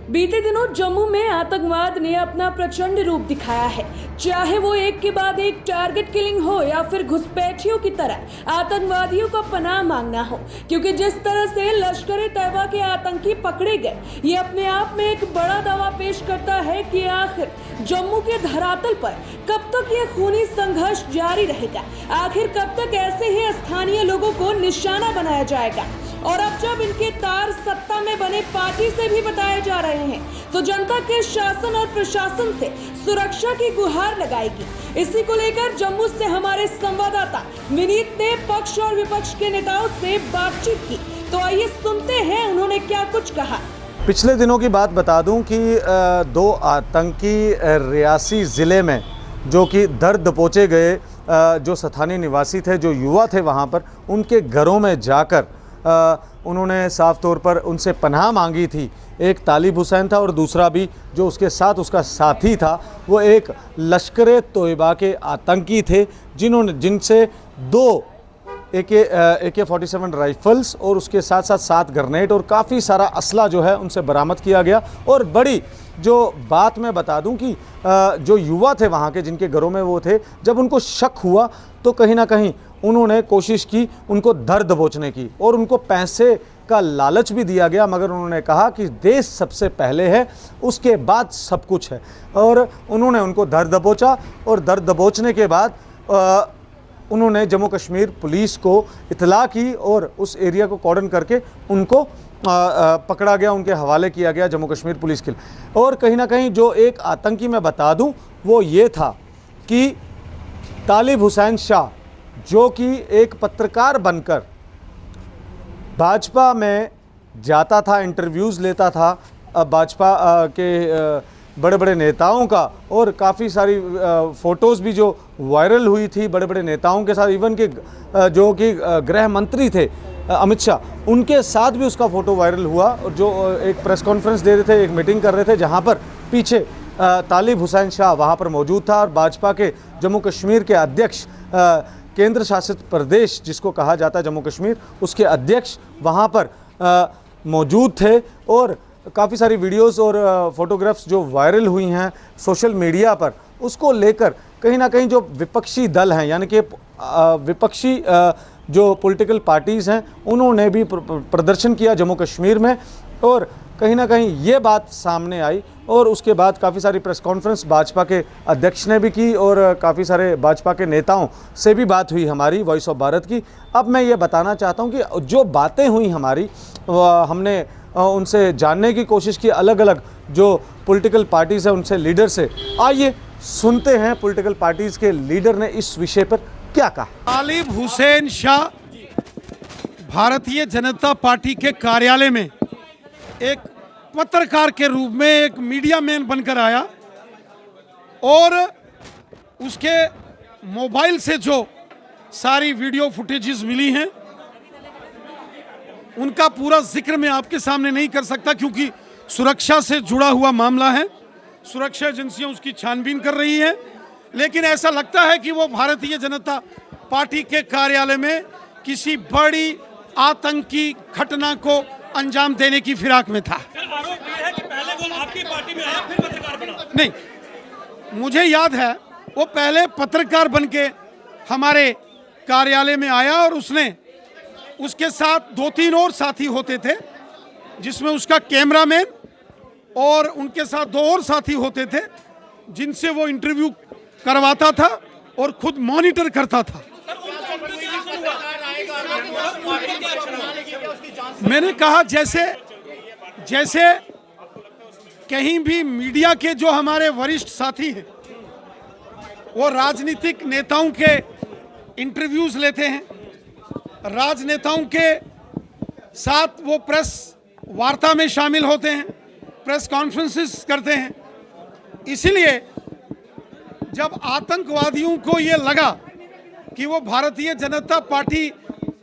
बीते दिनों जम्मू में आतंकवाद ने अपना प्रचंड रूप दिखाया है। चाहे वो एक के बाद एक टारगेट किलिंग हो या फिर घुसपैठियों की तरह आतंकवादियों को पनाह मांगना हो, क्योंकि जिस तरह से लश्कर तैयबा के आतंकी पकड़े गए, ये अपने आप में एक बड़ा दावा पेश करता है कि आखिर जम्मू के धरातल पर कब तक ये खूनी संघर्ष जारी रहेगा। आखिर कब तक ऐसे ही स्थानीय लोगों को निशाना बनाया जाएगा। और अब जब इनके तार सत्ता में बने पार्टी से भी बताए जा रहे हैं, तो जनता के शासन और प्रशासन से सुरक्षा की गुहार लगाएगी। इसी को लेकर जम्मू से हमारे संवाददाता विनीत ने पक्ष और विपक्ष के नेताओं से बातचीत की। तो आइए सुनते हैं उन्होंने क्या कुछ कहा। पिछले दिनों की बात बता दूं कि दो आतंकी रियासी ज़िले में जो कि दर दबोचे गए जो स्थानीय निवासी थे, जो युवा थे वहां पर, उनके घरों में जाकर उन्होंने साफ तौर पर उनसे पनाह मांगी थी। एक तालिब हुसैन था और दूसरा भी जो उसके साथ उसका साथी था, वो एक लश्कर तोयबा के आतंकी थे, जिनसे दो AK-47 राइफ़ल्स और उसके साथ साथ 7 ग्रेनेड और काफ़ी सारा असला जो है उनसे बरामद किया गया। और बड़ी जो बात मैं बता दूं कि जो युवा थे वहाँ के, जिनके घरों में वो थे, जब उनको शक हुआ तो कहीं ना कहीं उन्होंने कोशिश की उनको धर दबोचने की, और उनको पैसे का लालच भी दिया गया, मगर उन्होंने कहा कि देश सबसे पहले है, उसके बाद सब कुछ है। और उन्होंने उनको धर दबोचा, और धर दबोचने के बाद उन्होंने जम्मू कश्मीर पुलिस को इतला की और उस एरिया को कॉर्डन करके उनको पकड़ा गया, उनके हवाले किया गया जम्मू कश्मीर पुलिस के। और कहीं ना कहीं जो एक आतंकी मैं बता दूं, वो ये था कि तालिब हुसैन शाह, जो कि एक पत्रकार बनकर भाजपा में जाता था, इंटरव्यूज़ लेता था भाजपा के बड़े बड़े नेताओं का, और काफ़ी सारी फ़ोटोज़ भी जो वायरल हुई थी बड़े बड़े नेताओं के साथ, इवन के जो कि गृह मंत्री थे अमित शाह, उनके साथ भी उसका फ़ोटो वायरल हुआ। और जो एक प्रेस कॉन्फ्रेंस दे रहे थे, एक मीटिंग कर रहे थे, जहां पर पीछे तालिब हुसैन शाह वहां पर मौजूद था, और भाजपा के जम्मू कश्मीर के अध्यक्ष, केंद्र शासित प्रदेश जिसको कहा जाता है जम्मू कश्मीर, उसके अध्यक्ष वहाँ पर मौजूद थे। और काफ़ी सारी वीडियोस और फोटोग्राफ्स जो वायरल हुई हैं सोशल मीडिया पर, उसको लेकर कहीं ना कहीं जो विपक्षी दल हैं, यानी कि विपक्षी जो पॉलिटिकल पार्टीज़ हैं, उन्होंने भी प्रदर्शन किया जम्मू कश्मीर में। और कहीं ना कहीं ये बात सामने आई, और उसके बाद काफ़ी सारी प्रेस कॉन्फ्रेंस भाजपा के अध्यक्ष ने भी की, और काफ़ी सारे भाजपा के नेताओं से भी बात हुई हमारी वॉइस ऑफ भारत की। अब मैं ये बताना चाहता हूँ कि जो बातें हुई हमारी, हमने उनसे जानने की कोशिश की, अलग अलग जो पॉलिटिकल पार्टीज़ हैं उनसे, लीडर से। आइए सुनते हैं पॉलिटिकल पार्टीज़ के लीडर ने इस विषय पर क्या कहा। तालिब हुसैन शाह भारतीय जनता पार्टी के कार्यालय में एक पत्रकार के रूप में, एक मीडिया मैन बनकर आया, और उसके मोबाइल से जो सारी वीडियो फुटेजेस मिली हैं, उनका पूरा जिक्र मैं आपके सामने नहीं कर सकता, क्योंकि सुरक्षा से जुड़ा हुआ मामला है। सुरक्षा एजेंसियां उसकी छानबीन कर रही हैं, लेकिन ऐसा लगता है कि वो भारतीय जनता पार्टी के कार्यालय में किसी बड़ी आतंकी घटना को अंजाम देने की फिराक में था। आरोप ये है कि पहले वो आपकी पार्टी में आया, फिर पत्रकार बना। नहीं, मुझे याद है वो पहले पत्रकार बनके हमारे कार्यालय में आया, और उसके साथ 2-3 और साथी होते थे, जिसमें उसका कैमरामैन और उनके साथ 2 और साथी होते थे, जिनसे वो इंटरव्यू करवाता था और खुद मॉनिटर करता था। मैंने कहा जैसे कहीं भी मीडिया के जो हमारे वरिष्ठ साथी हैं, वो राजनीतिक नेताओं के इंटरव्यूज लेते हैं, राजनेताओं के साथ वो प्रेस वार्ता में शामिल होते हैं, प्रेस कॉन्फ्रेंसेस करते हैं। इसीलिए जब आतंकवादियों को ये लगा कि वो भारतीय जनता पार्टी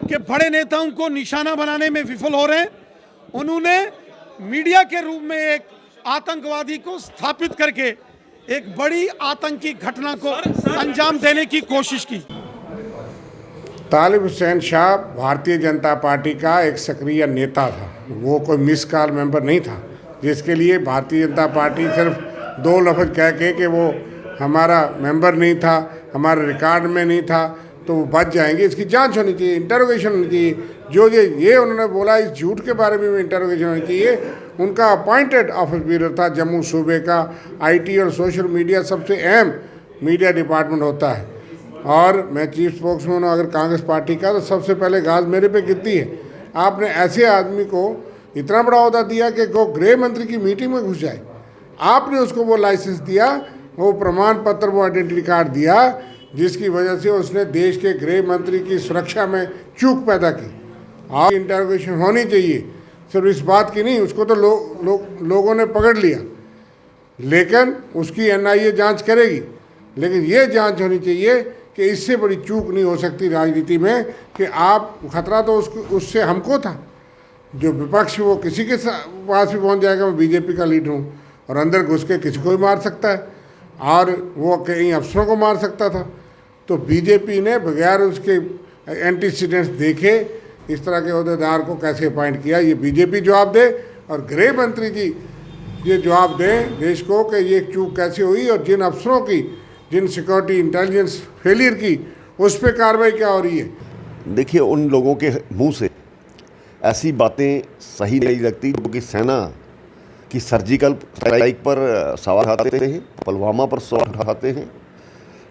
के बड़े नेताओं को निशाना बनाने में विफल हो रहे हैं, उन्होंने मीडिया के रूप में एक आतंकवादी को स्थापित करके एक बड़ी आतंकी घटना को अंजाम देने की कोशिश की। तालिब हुसैन शाह भारतीय जनता पार्टी का एक सक्रिय नेता था, वो कोई मिस कॉल मेंबर नहीं था। जिसके लिए भारतीय जनता पार्टी सिर्फ 2 लफ्ज़ कह के कि वो हमारा मेंबर नहीं था, हमारे रिकॉर्ड में नहीं था, तो वो बच जाएंगे। इसकी जांच होनी चाहिए, इंटरोगेशन होनी चाहिए। जो ये उन्होंने बोला, इस झूठ के बारे में इंटरोगेशन होनी चाहिए। उनका अपॉइंटेड ऑफिस ब्यूरो था, जम्मू सूबे का IT और सोशल मीडिया सबसे अहम मीडिया डिपार्टमेंट होता है, और मैं चीफ स्पोक्समैन हूँ अगर कांग्रेस पार्टी का, तो सबसे पहले गाज मेरे पे गिरती है। आपने ऐसे आदमी को इतना बड़ा अहदा दिया कि वो गृह मंत्री की मीटिंग में घुस जाए। आपने उसको वो लाइसेंस दिया, वो प्रमाण पत्र, वो आइडेंटिटी कार्ड दिया, जिसकी वजह से उसने देश के गृह मंत्री की सुरक्षा में चूक पैदा की। और इंटरोगेशन होनी चाहिए, सिर्फ इस बात की नहीं, उसको तो लोगों ने पकड़ लिया, लेकिन उसकी NIA जांच करेगी। लेकिन ये जांच होनी चाहिए कि इससे बड़ी चूक नहीं हो सकती राजनीति में कि आप, खतरा तो उससे हमको था, जो विपक्ष वो किसी के पास भी पहुंच जाएगा। मैं BJP का लीडर हूँ और अंदर घुस के किसी को भी मार सकता है, और वो कई अफसरों को मार सकता था। तो BJP ने बगैर उसके एंटीसीडेंट्स देखे इस तरह के अहदेदार को कैसे अपॉइंट किया, ये BJP जवाब दे, और गृह मंत्री जी ये जवाब दें देश को कि ये चूक कैसे हुई, और जिन अफसरों की, जिन सिक्योरिटी इंटेलिजेंस फेलियर की, उस पर कार्रवाई क्या हो रही है। देखिए, उन लोगों के मुंह से ऐसी बातें सही नहीं लगती जो कि सेना की सर्जिकल स्ट्राइक पर सवाल उठाते हैं, पुलवामा पर सवाल उठाते हैं।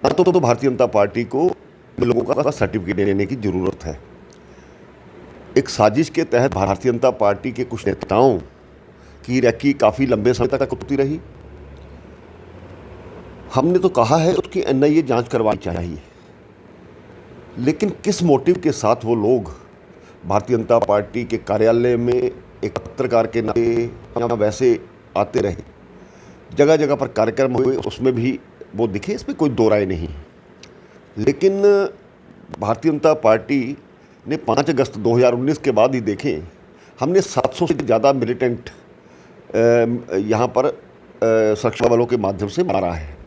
तो भारतीय जनता पार्टी को इन लोगों का सर्टिफिकेट देने की ज़रूरत है। एक साजिश के तहत भारतीय जनता पार्टी के कुछ नेताओं की रैकी काफ़ी लंबे समय तक होती रही। हमने तो कहा है उसकी NIA जांच करवानी चाहिए, लेकिन किस मोटिव के साथ वो लोग भारतीय जनता पार्टी के कार्यालय में एक पत्रकार के नाते या वैसे आते रहे, जगह जगह पर कार्यक्रम हुए, उसमें भी वो दिखे, इसमें कोई दो राय नहीं। लेकिन भारतीय जनता पार्टी ने 5 अगस्त 2019 के बाद ही देखें, हमने 700 से ज़्यादा मिलिटेंट यहाँ पर सुरक्षा बलों के माध्यम से मारा है।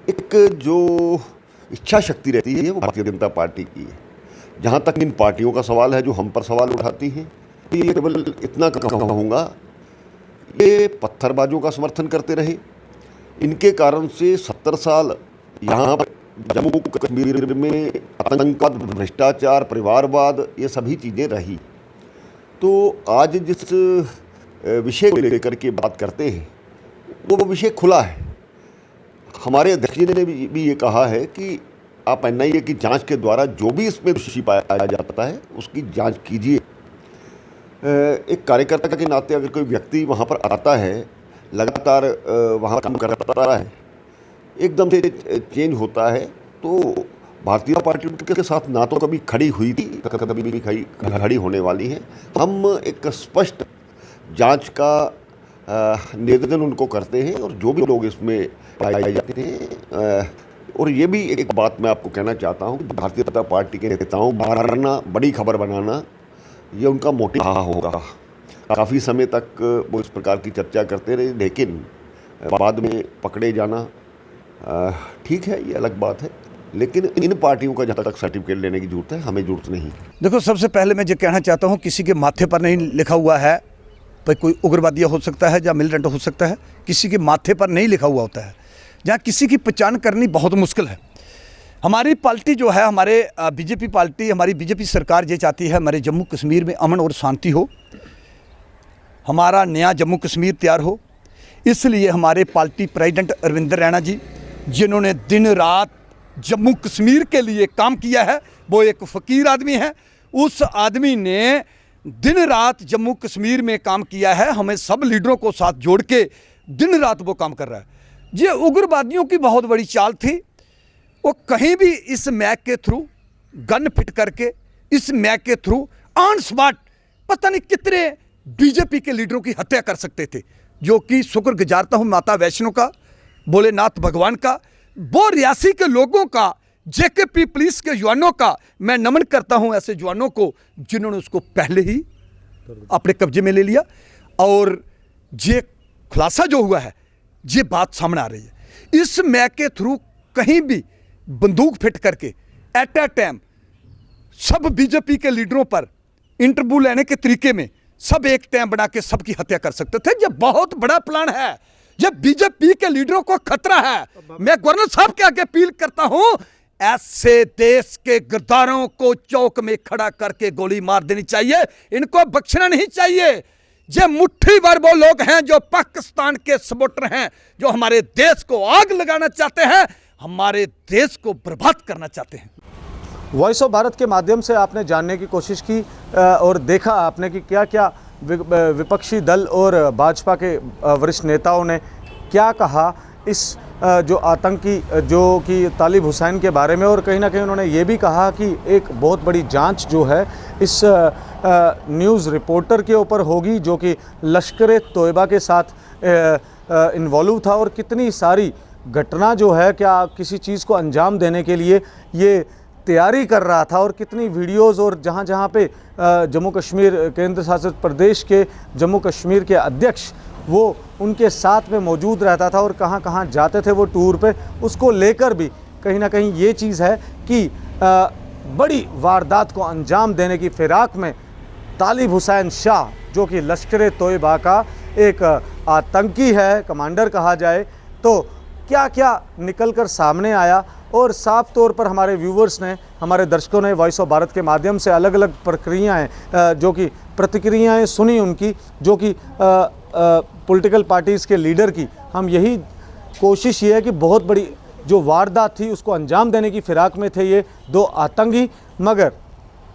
एक जो इच्छा शक्ति रहती है वो भारतीय जनता पार्टी की है। जहाँ तक इन पार्टियों का सवाल है जो हम पर सवाल उठाती हैं, ये केवल इतना कहूँगा, ये पत्थरबाजों का समर्थन करते रहे। इनके कारण से 70 साल यहाँ पर जम्मू कश्मीर में आतंकवाद, भ्रष्टाचार, परिवारवाद, ये सभी चीज़ें रही। तो आज जिस विषय को लेकर के बात करते हैं वो विषय खुला है। हमारे अध्यक्ष जी ने भी ये कहा है कि आप NIA की जांच के द्वारा जो भी इसमें दोषी पाया जाता है उसकी जांच कीजिए। एक कार्यकर्ता के नाते अगर कोई व्यक्ति वहाँ पर आता है, लगातार वहाँ काम करता है, एकदम से चेंज होता है, तो भारतीय पार्टी के साथ ना तो कभी खड़ी हुई थी, कभी भी खड़ी होने वाली है। हम एक स्पष्ट जांच का निवेदन उनको करते हैं, और जो भी लोग इसमें पाए जाते हैं। और ये भी एक बात मैं आपको कहना चाहता हूँ, भारतीय जनता पार्टी के नेताओं मारना, बड़ी खबर बनाना, ये उनका मोटिव रहा होगा। काफ़ी समय तक वो इस प्रकार की चर्चा करते रहे, लेकिन बाद में पकड़े जाना ठीक है, ये अलग बात है। लेकिन इन पार्टियों का जहाँ तक सर्टिफिकेट लेने की जरूरत है, हमें जरूरत नहीं। देखो, सबसे पहले मैं ये कहना चाहता हूँ, किसी के माथे पर नहीं लिखा हुआ है भाई कोई उग्रवादी हो सकता है या मिलिटेंट हो सकता है, किसी के माथे पर नहीं लिखा हुआ होता है, जहाँ किसी की पहचान करनी बहुत मुश्किल है। हमारी पार्टी जो है, हमारे BJP पार्टी, हमारी BJP सरकार ये चाहती है हमारे जम्मू कश्मीर में अमन और शांति हो, हमारा नया जम्मू कश्मीर तैयार हो। इसलिए हमारे पार्टी प्रेसिडेंट अरविंदर रैना जी, जिन्होंने दिन रात जम्मू कश्मीर के लिए काम किया है, वो एक फ़कीर आदमी है। उस आदमी ने दिन रात जम्मू कश्मीर में काम किया है, हमें सब लीडरों को साथ जोड़ के दिन रात वो काम कर रहा है। ये उग्रवादियों की बहुत बड़ी चाल थी, वो कहीं भी इस मैक के थ्रू गन फिट करके, इस मैक के थ्रू ऑन स्पॉट पता नहीं कितने BJP के लीडरों की हत्या कर सकते थे, जो कि शुक्रगुजारता हूँ माता वैष्णो का, भोलेनाथ भगवान का, वो रियासी के लोगों का, JKP पुलिस के जवानों का मैं नमन करता हूं, ऐसे जवानों को जिन्होंने उसको पहले ही अपने कब्जे में ले लिया। और ये खुलासा जो हुआ है, ये बात सामने आ रही है, इस मैक के थ्रू कहीं भी बंदूक फिट करके एट ए टाइम सब BJP के लीडरों पर इंटरव्यू लेने के तरीके में सब एक टेम बना के सबकी हत्या कर सकते थे। ये बहुत बड़ा प्लान है, ये बीजेपी के लीडरों को खतरा है। मैं गवर्नर साहब के आगे अपील करता हूं, ऐसे देश के गद्दारों को चौक में खड़ा करके गोली मार देनी चाहिए, इनको बख्शना नहीं चाहिए। ये मुट्ठी भर वो लोग हैं जो पाकिस्तान के सपोर्टर हैं, जो हमारे देश को आग लगाना चाहते हैं, हमारे देश को बर्बाद करना चाहते हैं। वॉइस ऑफ भारत के माध्यम से आपने जानने की कोशिश की और देखा आपने कि क्या क्या विपक्षी दल और भाजपा के वरिष्ठ नेताओं ने क्या कहा इस जो आतंकी जो कि तालिब हुसैन के बारे में, और कहीं ना कहीं उन्होंने ये भी कहा कि एक बहुत बड़ी जांच जो है इस न्यूज़ रिपोर्टर के ऊपर होगी जो कि लश्कर तोयबा के साथ इन्वॉल्व था, और कितनी सारी घटना जो है क्या किसी चीज़ को अंजाम देने के लिए ये तैयारी कर रहा था, और कितनी वीडियोस और जहाँ जहाँ पे जम्मू कश्मीर केंद्र शासित प्रदेश के जम्मू कश्मीर के अध्यक्ष वो उनके साथ में मौजूद रहता था और कहाँ कहाँ जाते थे वो टूर पे, उसको लेकर भी कहीं ना कहीं ये चीज़ है कि बड़ी वारदात को अंजाम देने की फिराक में तालिब हुसैन शाह जो कि लश्कर तोयबा का एक आतंकी है, कमांडर कहा जाए, तो क्या क्या निकल कर सामने आया। और साफ तौर पर हमारे व्यूवर्स ने, हमारे दर्शकों ने वॉइस ऑफ भारत के माध्यम से अलग अलग प्रक्रियाएँ जो कि प्रतिक्रियाएँ सुनी उनकी, जो कि पॉलिटिकल पार्टीज़ के लीडर की। हम यही कोशिश ये है कि बहुत बड़ी जो वारदात थी उसको अंजाम देने की फिराक में थे ये दो आतंकी, मगर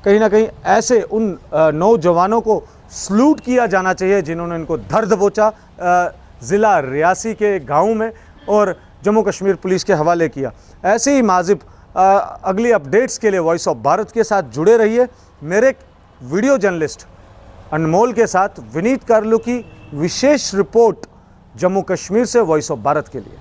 कहीं ना कहीं ऐसे उन नौजवानों को सलूट किया जाना चाहिए जिन्होंने इनको धर दबोचा ज़िला रियासी के गाँव में और जम्मू कश्मीर पुलिस के हवाले किया। ऐसे ही माजिब अगली अपडेट्स के लिए वॉइस ऑफ भारत के साथ जुड़े रहिए। मेरे वीडियो जर्नलिस्ट अनमोल के साथ विनीत कार्लू की विशेष रिपोर्ट जम्मू कश्मीर से वॉइस ऑफ भारत के लिए।